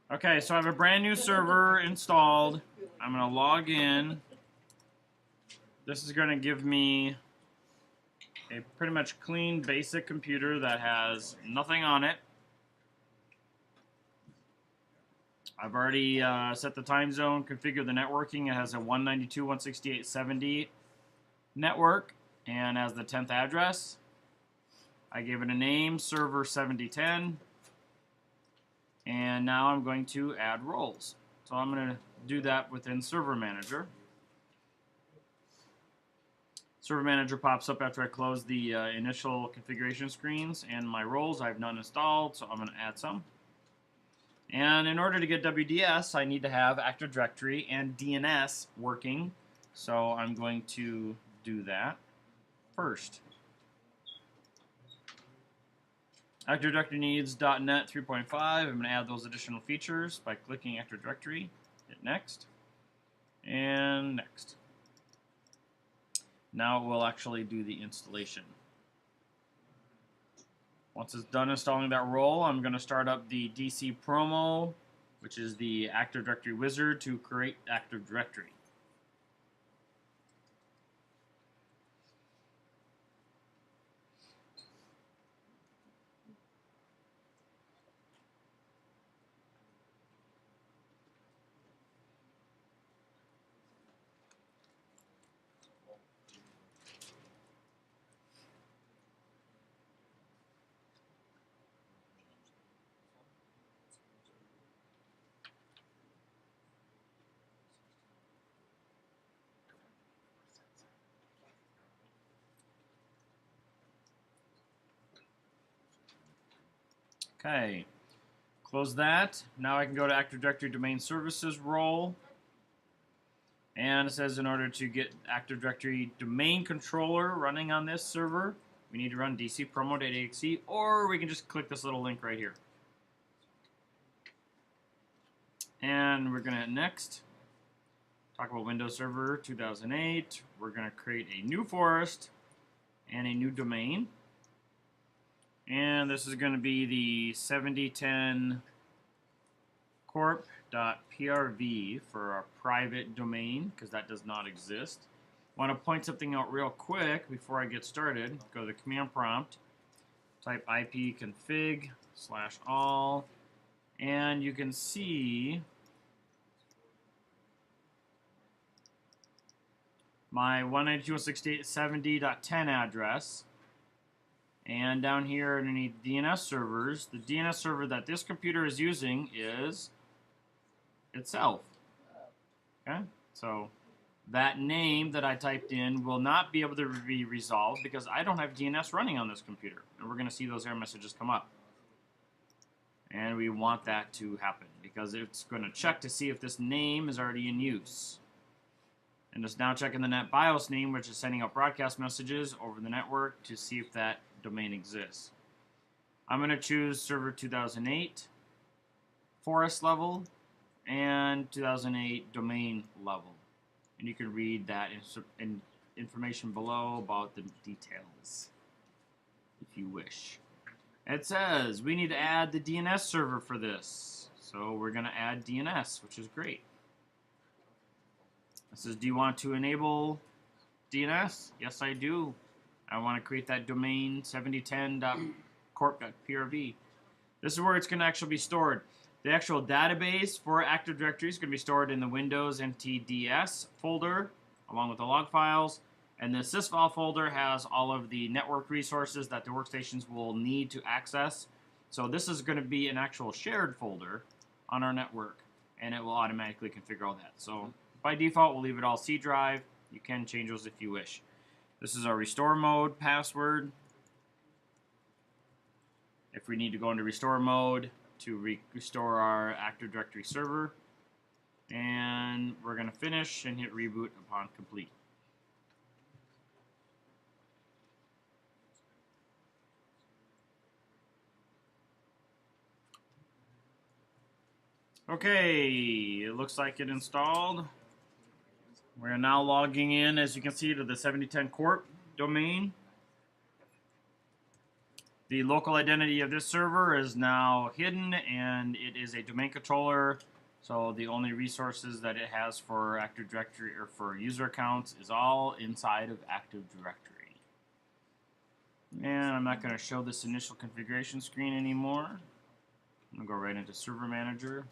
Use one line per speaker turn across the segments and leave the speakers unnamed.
Okay, so I have a brand new server installed. I'm going to log in. This is going to give me a pretty much clean, basic computer that has nothing on it. I've already set the time zone, configured the networking. It has a 192.168.70 network and has the 10th address. I gave it a name, server 7010. And now I'm going to add roles. So I'm going to do that within Server Manager. Server Manager pops up after I close the initial configuration screens, and my roles I have none installed, so I'm going to add some. And in order to get WDS, I need to have Active Directory and DNS working, so I'm going to do that first. Active Directory needs .NET 3.5. I'm going to add those additional features by clicking Active Directory, hit Next, and Next. Now it will actually do the installation. Once it's done installing that role, I'm going to start up the DC Promo, which is the Active Directory wizard, to create Active Directory. Okay, close that. Now I can go to Active Directory Domain Services role. And it says in order to get Active Directory Domain Controller running on this server, we need to run dcpromo.exe, or we can just click this little link right here. And we're going to hit Next. Talk about Windows Server 2008. We're going to create a new forest and a new domain. And this is going to be the 7010 corp.prv for our private domain, because that does not exist. I want to point something out real quick before I get started. Go to the command prompt, type ipconfig/all, and you can see my 192.168.70.10 address. And down here underneath DNS servers, the DNS server that this computer is using is itself. Okay, so that name that I typed in will not be able to be resolved because I don't have DNS running on this computer. And we're going to see those error messages come up. And we want that to happen because it's going to check to see if this name is already in use. And it's now checking the net BIOS name, which is sending out broadcast messages over the network to see if that domain exists. I'm going to choose server 2008 forest level and 2008 domain level. And you can read that information below about the details if you wish. It says we need to add the DNS server for this. So we're going to add DNS, which is great. It says, do you want to enable DNS? Yes, I do. I want to create that domain 7010.corp.prv. This is where it's going to actually be stored. The actual database for Active Directory is going to be stored in the Windows NTDS folder, along with the log files. And the sysfile folder has all of the network resources that the workstations will need to access. So this is going to be an actual shared folder on our network, and it will automatically configure all that. So by default, we'll leave it all C drive. You can change those if you wish. This is our restore mode password. If we need to go into restore mode to restore our Active Directory server. And we're going to finish and hit reboot upon complete. Okay, it looks like it installed. We're now logging in, as you can see, to the 7010 Corp domain. The local identity of this server is now hidden, and it is a domain controller, so the only resources that it has for Active Directory or for user accounts is all inside of Active Directory. And I'm not going to show this initial configuration screen anymore. I'm going to go right into Server Manager.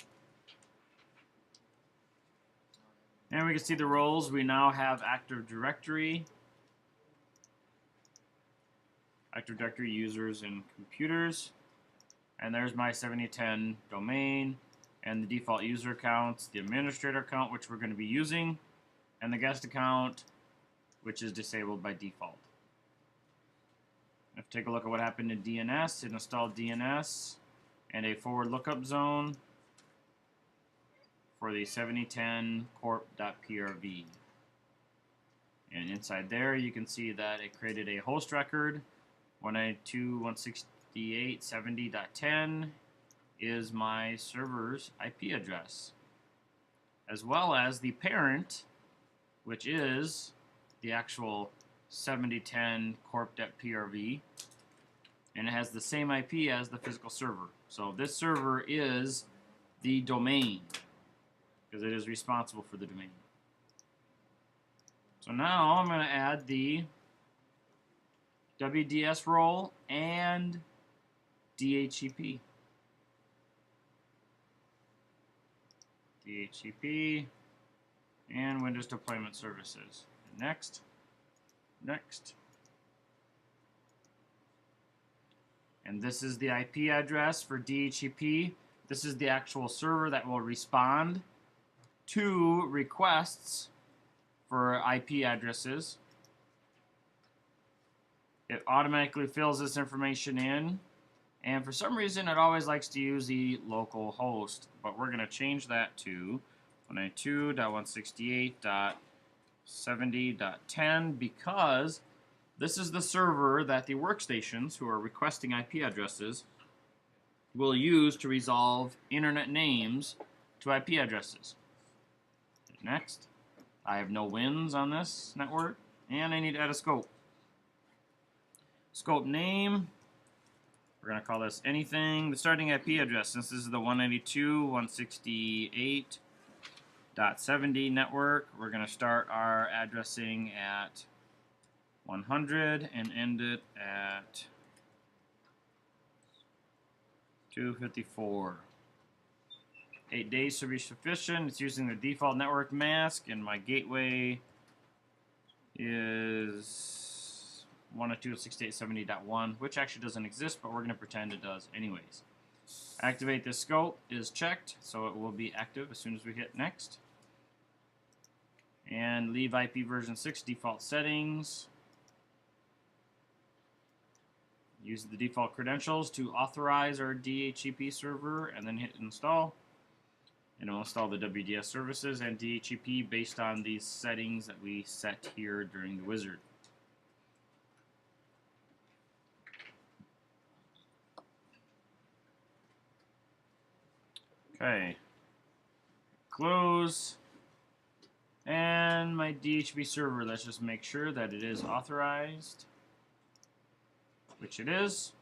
And we can see the roles. We now have Active Directory, Active Directory users and computers. And there's my 7010 domain and the default user accounts, the administrator account, which we're going to be using, and the guest account, which is disabled by default. Let's take a look at what happened in DNS. It installed DNS and a forward lookup zone for the 7010 corp.prv. And inside there, you can see that it created a host record. 192.168.70.10 is my server's IP address, as well as the parent, which is the actual 7010 corp.prv, and it has the same IP as the physical server. So this server is the domain, because it is responsible for the domain. So now I'm going to add the WDS role and DHCP. DHCP and Windows Deployment Services. Next. Next. And this is the IP address for DHCP. This is the actual server that will respond to requests for IP addresses. It automatically fills this information in, and for some reason it always likes to use the local host, but we're going to change that to 192.168.70.10 because this is the server that the workstations who are requesting IP addresses will use to resolve internet names to IP addresses. Next, I have no wins on this network, and I need to add a scope. Scope name, we're going to call this anything. The starting IP address, since this is the 192.168.70 network, we're going to start our addressing at 100 and end it at 254. 8 days should be sufficient. It's using the default network mask, and my gateway is 192.168.70.1, which actually doesn't exist, but we're going to pretend it does anyways. Activate this scope is checked, so it will be active as soon as we hit next. And leave IP version 6 default settings. Use the default credentials to authorize our DHCP server, and then hit install. And it will install the WDS services and DHCP based on these settings that we set here during the wizard. Okay. Close. And my DHCP server, let's just make sure that it is authorized, which it is,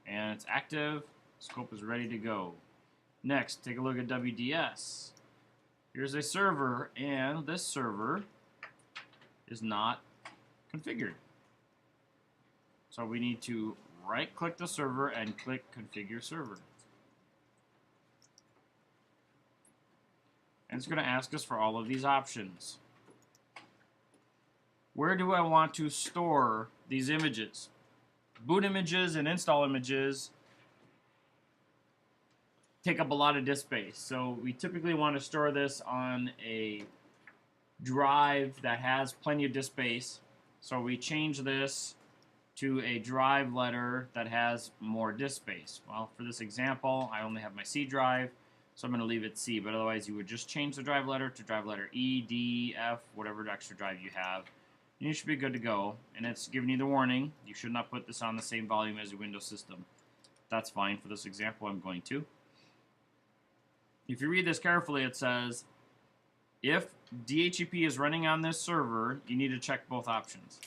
and it's active. Scope is ready to go. Next, take a look at WDS. Here's a server, and this server is not configured. So we need to right-click the server and click Configure Server. And it's going to ask us for all of these options. Where do I want to store these images? Boot images and install images take up a lot of disk space. So we typically want to store this on a drive that has plenty of disk space. So we change this to a drive letter that has more disk space. Well, for this example, I only have my C drive, so I'm going to leave it C, but otherwise you would just change the drive letter to drive letter E, D, F, whatever extra drive you have. And you should be good to go. And it's giving you the warning, you should not put this on the same volume as your Windows system. That's fine. For this example, I'm going to. If you read this carefully, it says, if DHCP is running on this server, you need to check both options.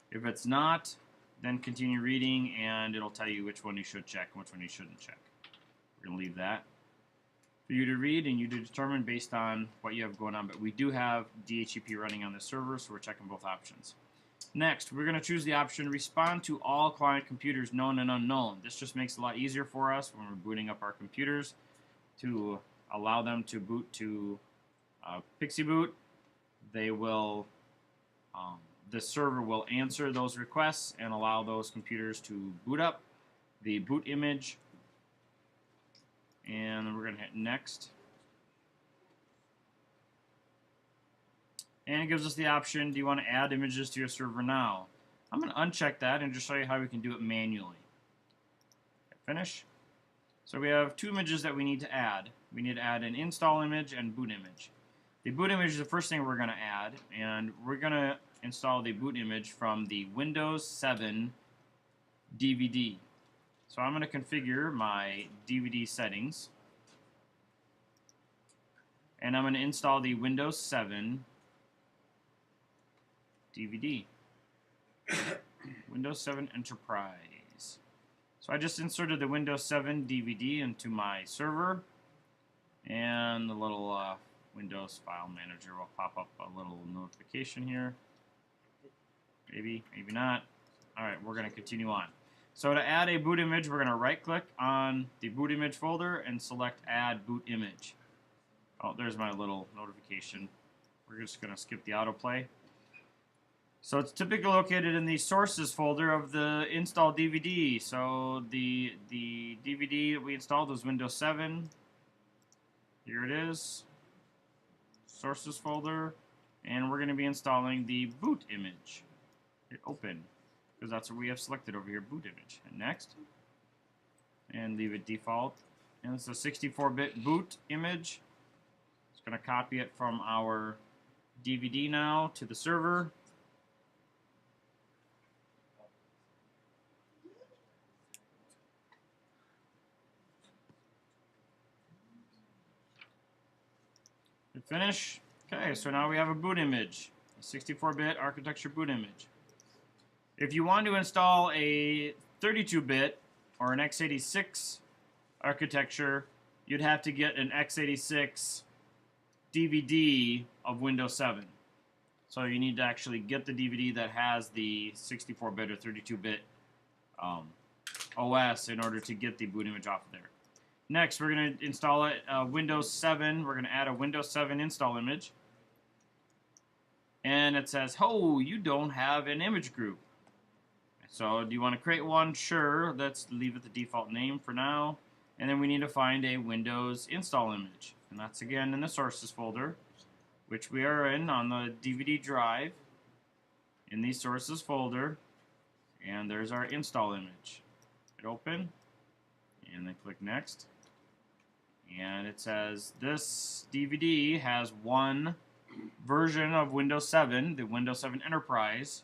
If it's not, then continue reading, and it'll tell you which one you should check and which one you shouldn't check. We're going to leave that for you to read and you to determine based on what you have going on. But we do have DHCP running on this server, so we're checking both options. Next, we're going to choose the option Respond to all client computers known and unknown. This just makes it a lot easier for us when we're booting up our computers to allow them to boot to Pixie Boot. They will, the server will answer those requests and allow those computers to boot up the boot image. And then we're going to hit Next. And it gives us the option, do you want to add images to your server now? I'm going to uncheck that and just show you how we can do it manually. Hit Finish. So we have two images that we need to add. We need to add an install image and boot image. The boot image is the first thing we're going to add, and we're going to install the boot image from the Windows 7 DVD. So I'm going to configure my DVD settings, and I'm going to install the Windows 7 DVD. Windows 7 Enterprise. So I just inserted the Windows 7 DVD into my server, and the little Windows File Manager will pop up a little notification here. Maybe, maybe not. Alright, we're going to continue on. So to add a boot image, we're going to right-click on the boot image folder and select Add Boot Image. Oh, there's my little notification. We're just going to skip the autoplay. So it's typically located in the Sources folder of the install DVD. So the DVD that we installed was Windows 7. Here it is. Sources folder. And we're going to be installing the boot image. Hit Open, because that's what we have selected over here, boot image. And Next. And leave it default. And it's a 64-bit boot image. It's going to copy it from our DVD now to the server. Hit Finish. Okay, so now we have a boot image, a 64-bit architecture boot image. If you want to install a 32-bit or an x86 architecture, you'd have to get an x86 DVD of Windows 7. So you need to actually get the DVD that has the 64-bit or 32-bit OS in order to get the boot image off of there. Next, we're going to install it Windows 7. We're going to add a Windows 7 install image. And it says, oh, you don't have an image group. So do you want to create one? Sure. Let's leave it the default name for now. And then we need to find a Windows install image. And that's again in the Sources folder, which we are in on the DVD drive. In the Sources folder. And there's our install image. Hit Open. And then click Next. And it says this DVD has one version of Windows 7, the Windows 7 Enterprise.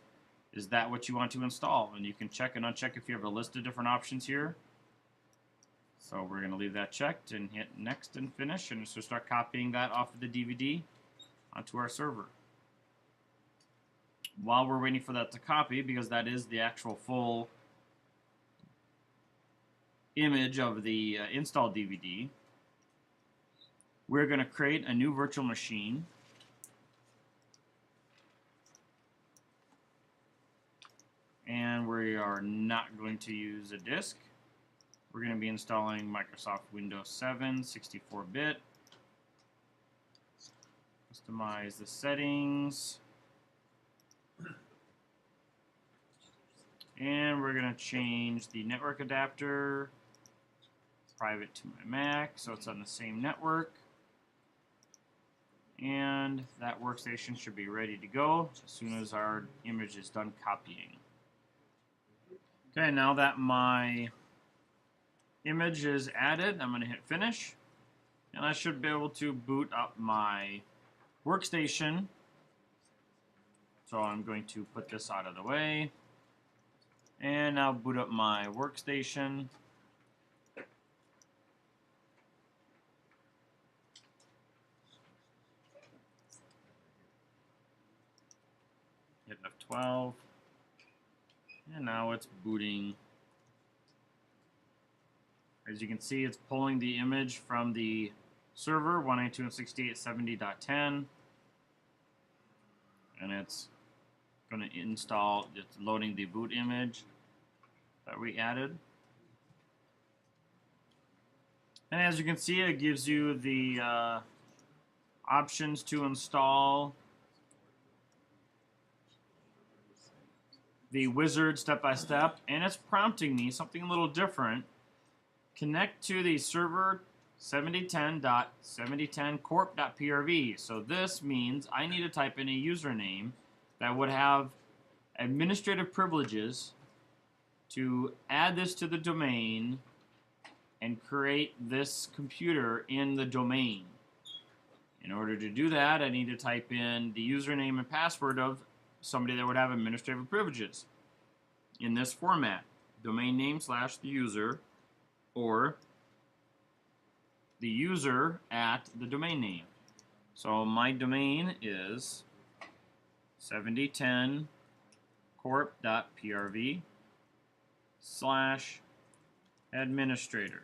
Is that what you want to install? And you can check and uncheck if you have a list of different options here. So we're going to leave that checked and hit Next and Finish, and so start copying that off of the DVD onto our server. While we're waiting for that to copy, because that is the actual full image of the install DVD, we're going to create a new virtual machine. And we are not going to use a disk. We're going to be installing Microsoft Windows 7 64-bit. Customize the settings. And we're going to change the network adapter, private to my Mac, so it's on the same network. And that workstation should be ready to go as soon as our image is done copying. Okay, now that my image is added, I'm going to hit Finish. And I should be able to boot up my workstation. So I'm going to put this out of the way. And now boot up my workstation. Hit F12. And now it's booting. As you can see, it's pulling the image from the server 192.168.70.10, and it's going to install. It's loading the boot image that we added. And as you can see, it gives you the options to install the wizard step by step, and it's prompting me something a little different. Connect to the server 7010.7010corp.prv. So this means I need to type in a username that would have administrative privileges to add this to the domain and create this computer in the domain. In order to do that, I need to type in the username and password of somebody that would have administrative privileges in this format: domain name / the user, or the user at the domain name. So my domain is 7010corp.prv/administrator.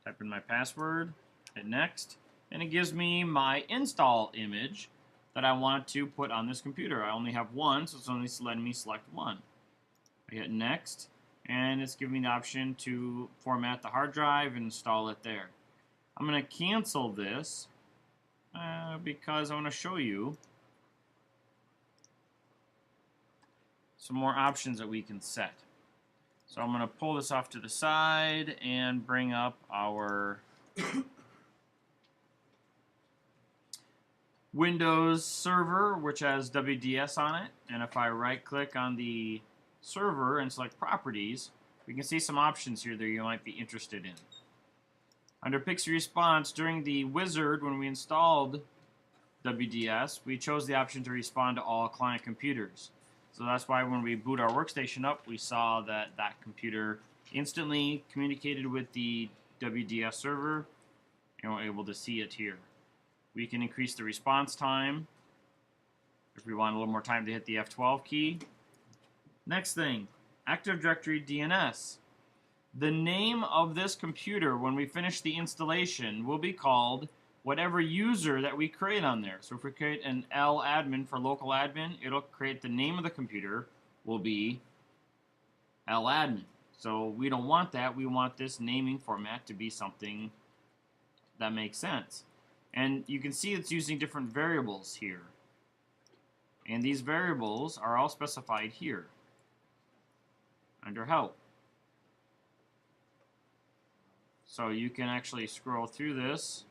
Type in my password, hit next, and it gives me my install image that I want to put on this computer. I only have one, so it's only letting me select one. I hit next, and it's giving me the option to format the hard drive and install it there. I'm going to cancel this because I want to show you some more options that we can set. So I'm going to pull this off to the side and bring up our Windows server, which has WDS on it. And if I right click on the server and select properties, we can see some options here that you might be interested in. Under Pixie Response, during the wizard, when we installed WDS, we chose the option to respond to all client computers. So that's why when we boot our workstation up, we saw that that computer instantly communicated with the WDS server, and we're able to see it here. We can increase the response time if we want a little more time to hit the F12 key. Next thing, Active Directory DNS. The name of this computer when we finish the installation will be called whatever user that we create on there. So if we create an L admin for local admin, it'll create the name of the computer will be L admin. So we don't want that. We want this naming format to be something that makes sense. And you can see it's using different variables here. And these variables are all specified here under help. So you can actually scroll through this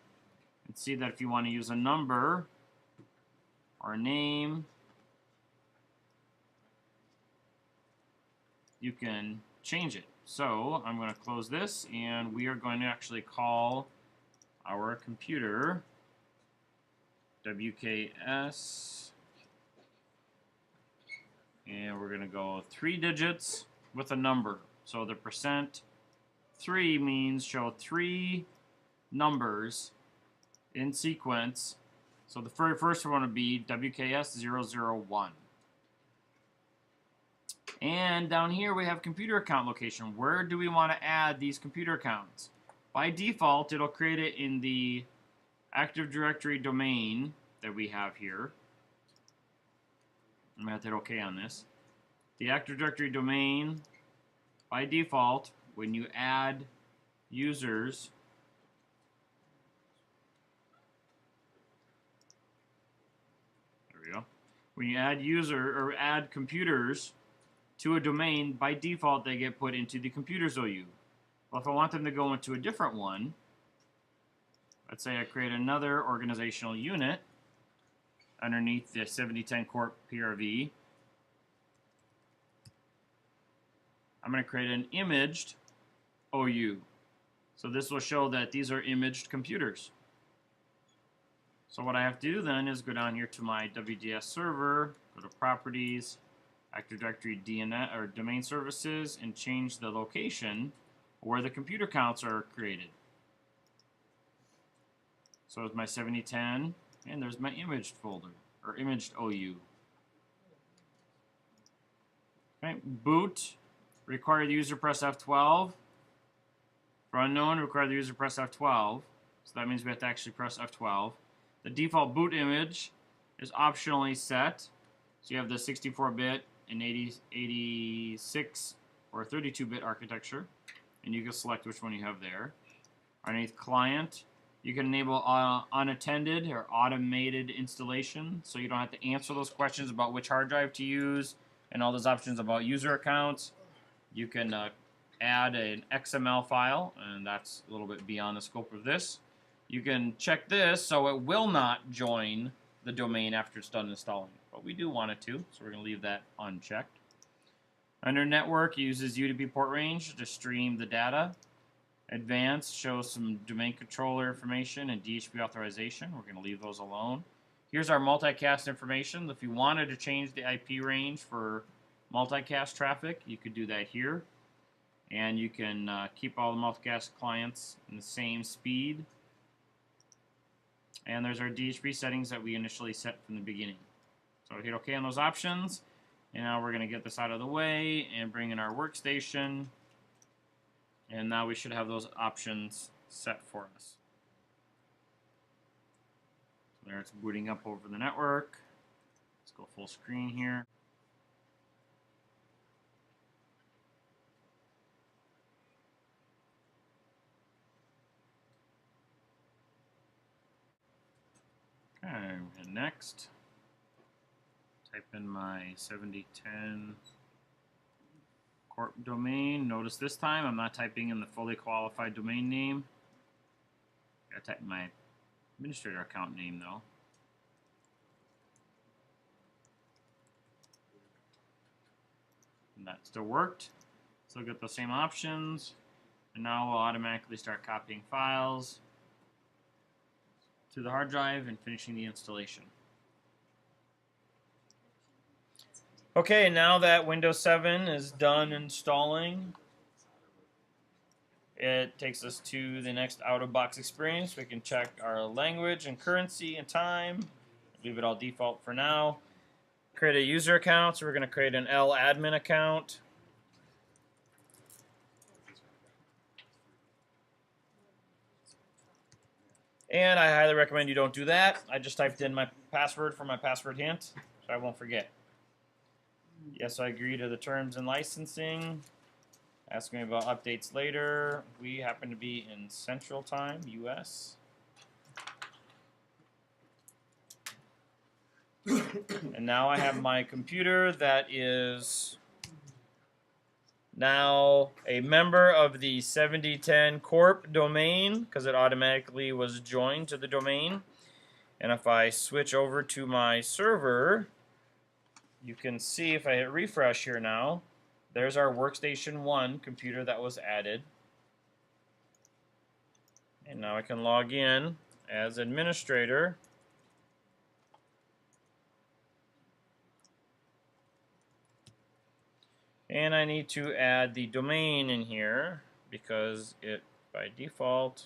and see that if you want to use a number or a name, you can change it. So I'm going to close this, and we are going to actually call our computer WKS, and we're going to go 3 digits with a number. So the %3 means show 3 numbers in sequence. So the very first one would be WKS001. And down here we have computer account location. Where do we want to add these computer accounts? By default, it'll create it in the Active Directory domain that we have here. I'm going to hit OK on this. The Active Directory domain, by default, when you add users, there we go. When you add add computers to a domain, by default they get put into the computers OU. Well, if I want them to go into a different one, let's say I create another organizational unit underneath the 7010 Corp PRV. I'm going to create an imaged OU. So this will show that these are imaged computers. So what I have to do then is go down here to my WDS server, go to Properties, Active Directory DNS or Domain Services, and change the location where the computer counts are created. So it's my 7010, and there's my imaged folder, or imaged OU. Okay, boot, require the user press F12. For unknown, require the user press F12. So that means we have to actually press F12. The default boot image is optionally set. So you have the 64-bit and 86 or 32-bit architecture, and you can select which one you have there. Underneath client, you can enable unattended or automated installation, so you don't have to answer those questions about which hard drive to use and all those options about user accounts. You can add an XML file, and that's a little bit beyond the scope of this. You can check this so it will not join the domain after it's done installing, but we do want it to, so we're going to leave that unchecked. Under network, it uses UDP port range to stream the data. Advanced shows some domain controller information and DHCP authorization. We're going to leave those alone. Here's our multicast information. If you wanted to change the IP range for multicast traffic, you could do that here. And you can keep all the multicast clients in the same speed. And there's our DHCP settings that we initially set from the beginning. So hit OK on those options. And now we're going to get this out of the way and bring in our workstation. And now we should have those options set for us. So there it's booting up over the network. Let's go full screen here. Okay, and next, type in my 7010 corp domain. Notice this time I'm not typing in the fully qualified domain name. I gotta type my administrator account name though. And that still worked. Still got the same options. And now we'll automatically start copying files to the hard drive and finishing the installation. Okay, now that Windows 7 is done installing, it takes us to the next out-of-box experience. We can check our language and currency and time. Leave it all default for now. Create a user account, so we're going to create an L-admin account. And I highly recommend you don't do that. I just typed in my password for my password hint, so I won't forget. Yes, I agree to the terms and licensing. Ask me about updates later. We happen to be in Central Time, US. And now I have my computer that is now a member of the 7010 Corp domain because it automatically was joined to the domain. And if I switch over to my server, you can see if I hit refresh here now, there's our Workstation 1 computer that was added. And now I can log in as administrator. And I need to add the domain in here because it, by default,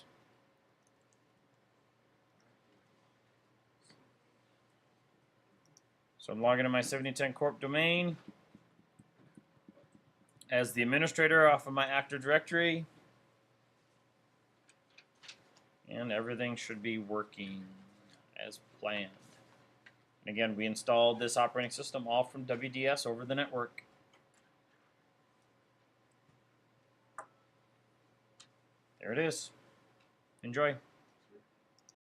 so I'm logging in my 7010 Corp domain as the administrator off of my Active Directory. And everything should be working as planned. And again, we installed this operating system all from WDS over the network. There it is. Enjoy.